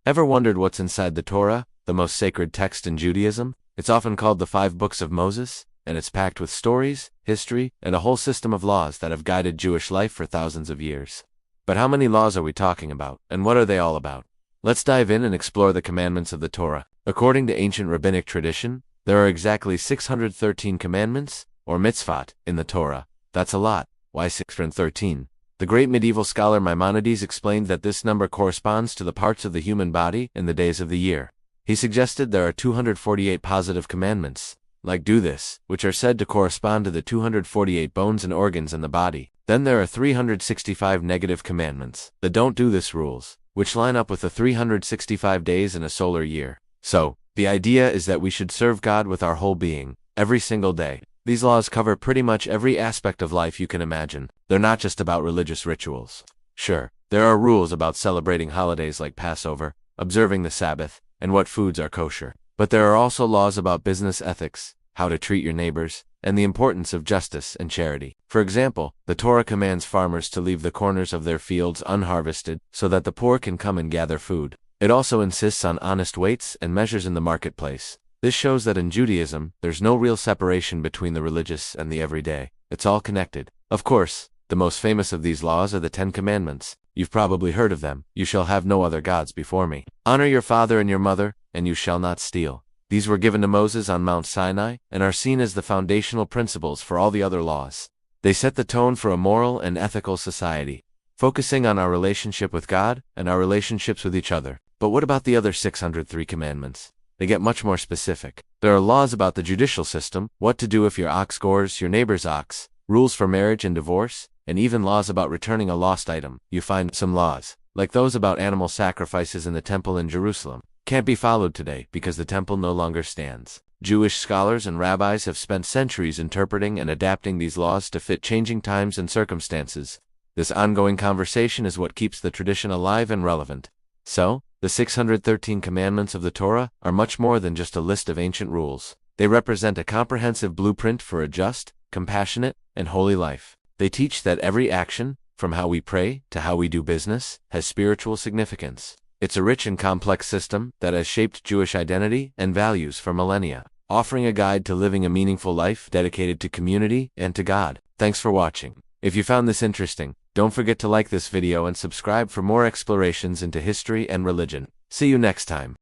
Ever wondered what's inside the Torah, the most sacred text in Judaism? It's often called the 5 books of Moses, and it's packed with stories, history, and a whole system of laws that have guided Jewish life for thousands of years. But how many laws are we talking about, and what are they all about? Let's dive in and explore the commandments of the Torah. According to ancient rabbinic tradition, there are exactly 613 commandments, or mitzvot, in the Torah. That's a lot. Why 613? The great medieval scholar Maimonides explained that this number corresponds to the parts of the human body and the days of the year. He suggested there are 248 positive commandments, like do this, which are said to correspond to the 248 bones and organs in the body. Then there are 365 negative commandments, the don't do this rules, which line up with the 365 days in a solar year. So, the idea is that we should serve God with our whole being, every single day. These laws cover pretty much every aspect of life you can imagine. They're not just about religious rituals. Sure, there are rules about celebrating holidays like Passover, observing the Sabbath, and what foods are kosher. But there are also laws about business ethics, how to treat your neighbors, and the importance of justice and charity. For example, the Torah commands farmers to leave the corners of their fields unharvested so that the poor can come and gather food. It also insists on honest weights and measures in the marketplace. This shows that in Judaism, there's no real separation between the religious and the everyday. It's all connected. Of course, the most famous of these laws are the 10 Commandments. You've probably heard of them. You shall have no other gods before me. Honor your father and your mother, and you shall not steal. These were given to Moses on Mount Sinai and are seen as the foundational principles for all the other laws. They set the tone for a moral and ethical society, focusing on our relationship with God and our relationships with each other. But what about the other 603 commandments? They get much more specific. There are laws about the judicial system, what to do if your ox gores your neighbor's ox, rules for marriage and divorce, and even laws about returning a lost item. You find some laws, like those about animal sacrifices in the temple in Jerusalem, can't be followed today because the temple no longer stands. Jewish scholars and rabbis have spent centuries interpreting and adapting these laws to fit changing times and circumstances. This ongoing conversation is what keeps the tradition alive and relevant. So, the 613 commandments of the Torah are much more than just a list of ancient rules. They represent a comprehensive blueprint for a just, compassionate, and holy life. They teach that every action, from how we pray to how we do business, has spiritual significance. It's a rich and complex system that has shaped Jewish identity and values for millennia, offering a guide to living a meaningful life dedicated to community and to God. Thanks for watching. If you found this interesting, don't forget to like this video and subscribe for more explorations into history and religion. See you next time.